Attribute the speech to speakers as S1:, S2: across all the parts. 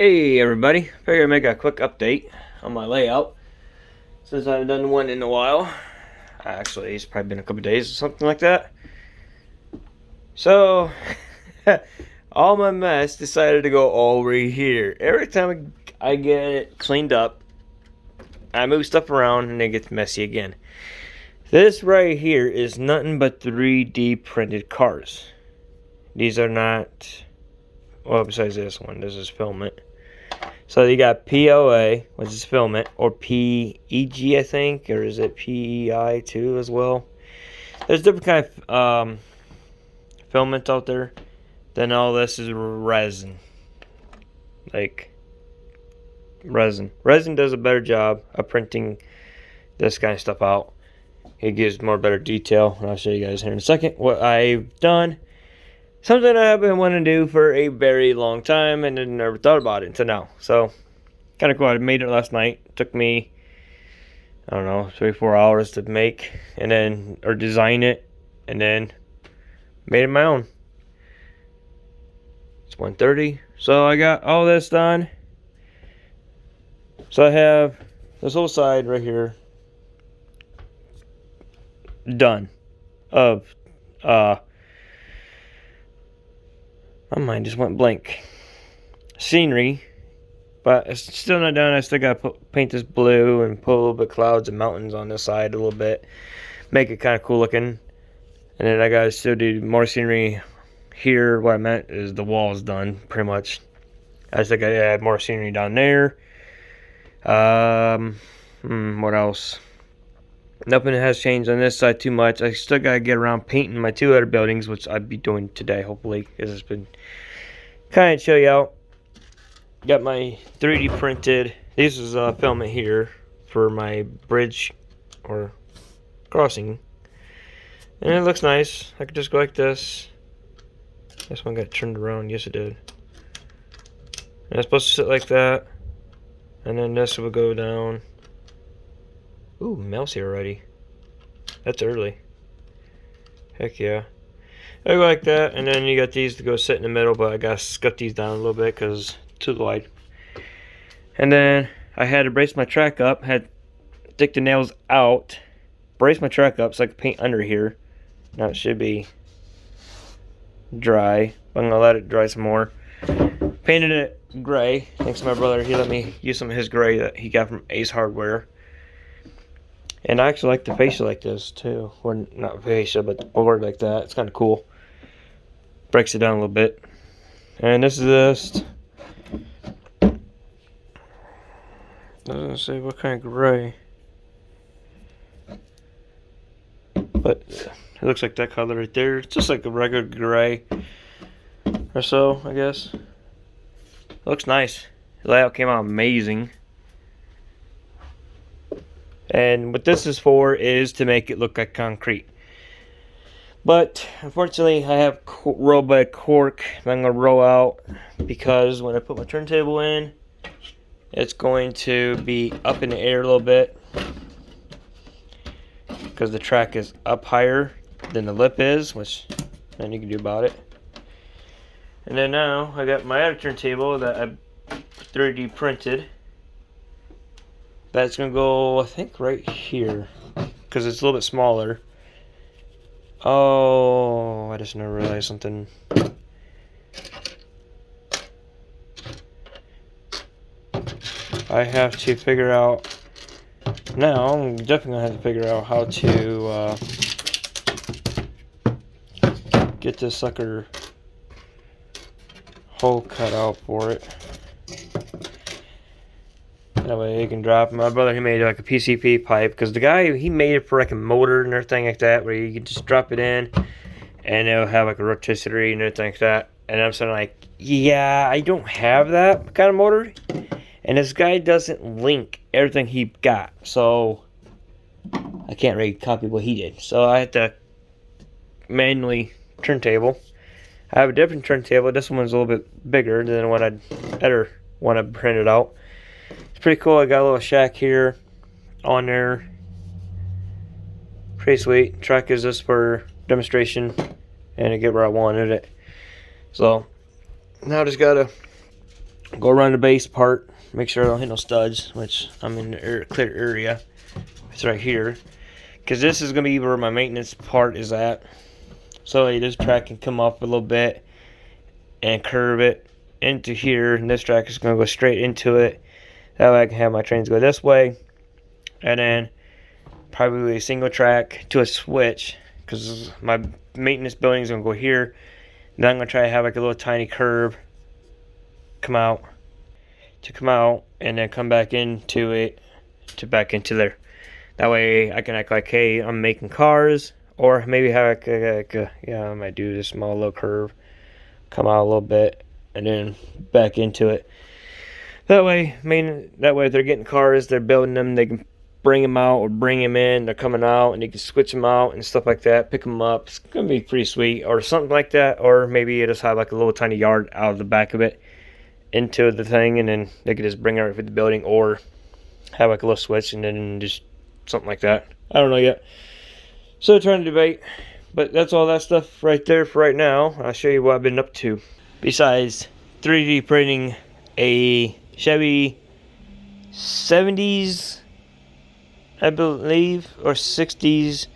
S1: Hey everybody, figured I'd make a quick update on my layout since I haven't done one in a while. Actually, it's probably been a couple days or something like that. So, all my mess decided to go all over here. Every time I get it cleaned up, I move stuff around and it gets messy again. This right here is nothing but 3D printed cars. These are not, well, besides this one, this is filament. So you got POA, which is filament, or PEG, I think, or is it PEI too as well? There's different kind of filament out there. Then all this is resin, like resin. Resin does a better job of printing this kind of stuff out. It gives more better detail, and I'll show you guys here in a second what I've done. Something I've been wanting to do for a very long time and then never thought about it until now. So, kind of cool. I made it last night. It took me, I don't know, 3-4 hours to make and then, or design it, and then made it my own. It's 1:30. So I got all this done. So I have this whole side right here done of, my mind just went blank. Scenery, but it's still not done. I still gotta paint this blue and put a little bit of clouds and mountains on this side a little bit, make it kind of cool looking. And then I gotta still do more scenery here. What I meant is the wall's done pretty much. I still gotta add more scenery down there. What else? Nothing has changed on this side too much. I still gotta get around painting my two other buildings, which I'll be doing today, hopefully, because it's been kind of chilly out. Got my 3D printed. This is filament here for my bridge or crossing, and it looks nice. I could just go like this. This one got turned around. Yes, it did. And it's supposed to sit like that, and then this will go down. Ooh, mail's here already. That's early. Heck yeah. I go like that, and then you got these to go sit in the middle, but I gotta scut these down a little bit because it's too wide. And then I had to brace my track up, had to take the nails out, brace my track up so I could paint under here. Now it should be dry. I'm gonna let it dry some more. Painted it gray. Thanks to my brother, he let me use some of his gray that he got from Ace Hardware. And I actually like the fascia like this too. Or not fascia, but the board like that. It's kind of cool. Breaks it down a little bit. And this is just, doesn't say what kind of gray, but it looks like that color right there. It's just like a regular gray or so, I guess. It looks nice. The layout came out amazing. And what this is for is to make it look like concrete. But unfortunately, I have roll by cork that I'm going to roll out because when I put my turntable in, it's going to be up in the air a little bit because the track is up higher than the lip is, which nothing you can do about it. And then now I got my other turntable that I 3D printed. That's going to go, I think, right here because it's a little bit smaller. Oh, I just never realized something. I have to figure out. Now, I'm definitely going to have to figure out how to get this sucker hole cut out for it. That way you can drop. My brother, he made like a PCP pipe because the guy, he made it for like a motor and everything like that, where you can just drop it in and it'll have like a rotisserie and everything like that. And I'm saying like, yeah, I don't have that kind of motor, and this guy doesn't link everything he got, so I can't really copy what he did. So I had to manually turntable. I have a different turntable. This one's a little bit bigger than the one I printed out. It's pretty cool. I got a little shack here on there. Pretty sweet. Track is just for demonstration and to get where I wanted it. So now I just gotta Go around the base part, make sure I don't hit no studs, which I'm in the clear area. It's right here, because this is going to be where my maintenance part is at. So this track can come up a little bit and curve it into here, and this track is going to go straight into it. That way I can have my trains go this way, and then probably a single track to a switch, because my maintenance building is going to go here. Then I'm going to try to have like a little tiny curve come out, and then come back into it, back into there. That way I can act like, hey, I'm making cars, or maybe have I might do this small little curve, come out a little bit, and then back into it. That way if they're getting cars, they're building them, they can bring them out or bring them in, they're coming out, and you can switch them out and stuff like that, pick them up. It's going to be pretty sweet, or something like that, or maybe you just have like a little tiny yard out of the back of it into the thing, and then they could just bring it right for the building, or have like a little switch and then just something like that. I don't know yet. So trying to debate, but that's all that stuff right there for right now. I'll show you what I've been up to. Besides 3D printing a Chevy 70s, I believe, or 60s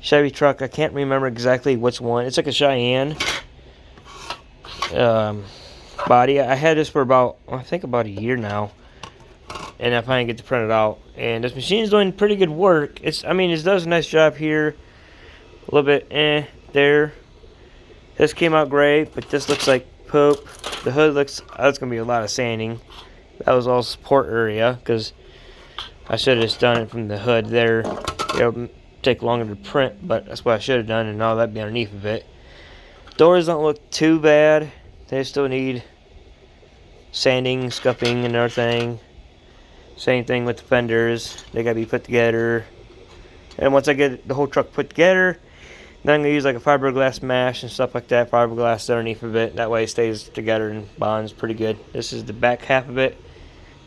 S1: Chevy truck. I can't remember exactly which one. It's like a Cheyenne body. I had this for about a year now, and I finally get to print it out. And this machine's doing pretty good work. It does a nice job here. A little bit there. This came out great, but this looks like poop. The hood looks, that's gonna be a lot of sanding. That was all support area, because I should have just done it from the hood there. It'll take longer to print, but that's what I should have done, and all that'd be underneath of it. Doors don't look too bad. They still need sanding, scuffing, and everything. Same thing with the fenders. They gotta be put together. And once I get the whole truck put together, then I'm gonna use like a fiberglass mesh and stuff like that. Fiberglass underneath of it. That way it stays together and bonds pretty good. This is the back half of it.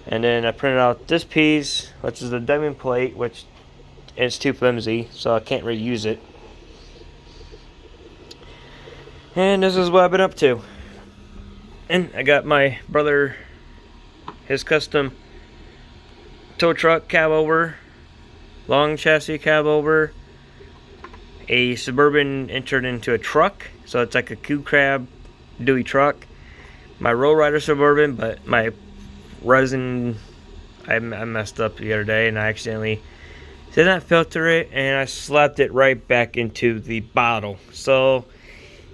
S1: And then I printed out this piece, which is the diamond plate, which it's too flimsy, so I can't really use it. And this is what I've been up to. And I got my brother, his custom tow truck cab over, long chassis cab over, a Suburban entered into a truck, so it's like a crew cab Dewey truck. My Roll Rider Suburban, but my resin, I messed up the other day, and I accidentally did not filter it, and I slapped it right back into the bottle. So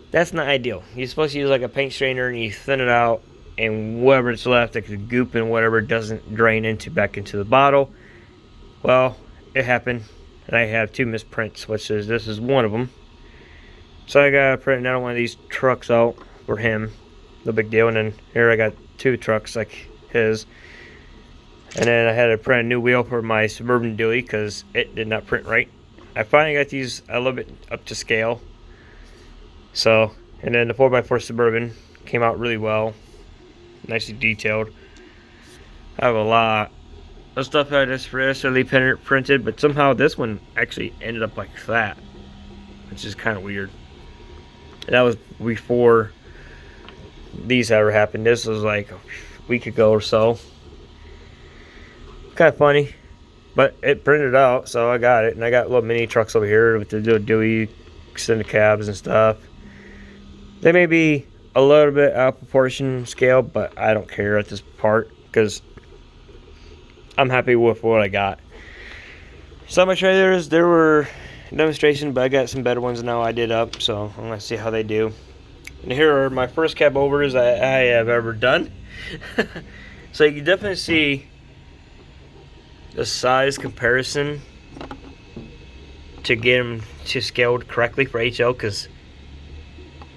S1: that's not ideal. You're supposed to use like a paint strainer, and you thin it out, and whatever's left, like the goop and whatever, doesn't drain back into the bottle. Well, it happened, and I have two misprints, which is, this is one of them. So I gotta print another one of these trucks out for him. No big deal. And then here I got two trucks like his. And then I had to print a new wheel for my Suburban Dewey because it did not print right. I finally got these a little bit up to scale. So, and then the 4x4 Suburban came out really well. Nicely detailed. I have a lot of stuff I just recently printed, but somehow this one actually ended up like that, which is kind of weird. And that was before these ever happened. This was like a week ago or so. Kind of funny, but it printed out, so I got it. And I got little mini trucks over here with the little Dewey extended cabs and stuff. They may be a little bit out of proportion scale, but I don't care at this part because I'm happy with what I got. Some of my trailers, there were demonstrations, but I got some better ones now I did up, so I'm going to see how they do. And here are my first cab overs I have ever done. So you can definitely see the size comparison to get them to scaled correctly for HL, because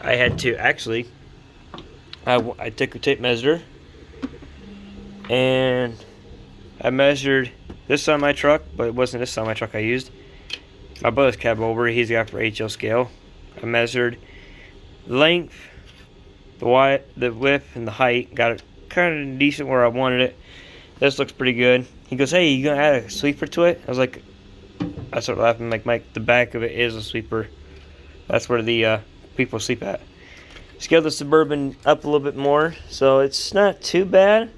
S1: I had to actually, I took a tape measure and I measured this on my truck, but it wasn't this on my truck I used. My brother's cab over, he's got for HL scale. I measured the length, the width, and the height. Got it kind of decent where I wanted it. This looks pretty good. He goes, hey, you gonna add a sweeper to it? I was like, I started laughing, like, Mike, the back of it is a sweeper. That's where the people sleep at. Scaled the Suburban up a little bit more, so it's not too bad.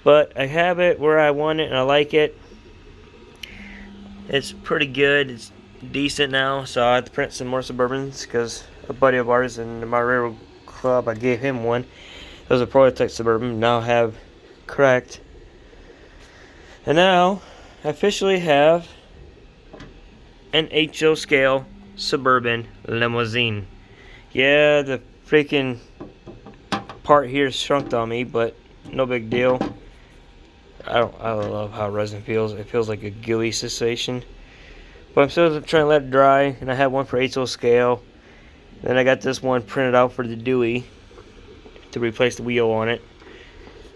S1: But I have it where I want it and I like it. It's pretty good. It's decent now, so I have to print some more Suburbans because a buddy of ours in my railroad club, I gave him one. It was a prototype Suburban, now I have correct. And now I officially have an HO scale Suburban limousine. Yeah, the freaking part here shrunk on me, but no big deal. I love how resin feels. It feels like a gooey sensation. But I'm still trying to let it dry, and I have one for HO scale. Then I got this one printed out for the Dewey to replace the wheel on it.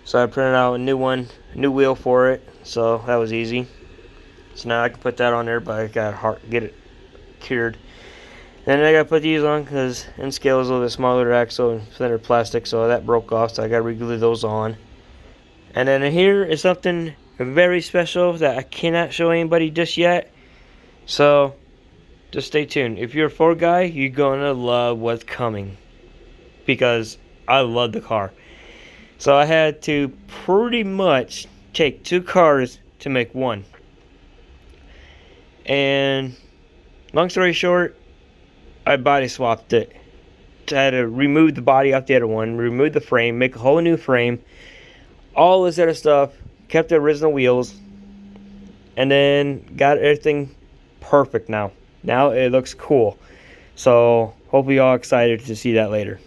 S1: So I printed out a new one, a new wheel for it. So that was easy. So now I can put that on there, but I gotta get it cured. Then I gotta put these on because N scale is a little bit smaller axle and thinner plastic, so that broke off. So I gotta reglue those on. And then here is something very special that I cannot show anybody just yet. So just stay tuned. If you're a Ford guy, you're gonna love what's coming because I love the car. So I had to pretty much take two cars to make one. And long story short, I body swapped it. I had to remove the body off the other one, remove the frame, make a whole new frame, all this other stuff, kept the original wheels, and then got everything perfect now. Now it looks cool. So hopefully y'all excited to see that later.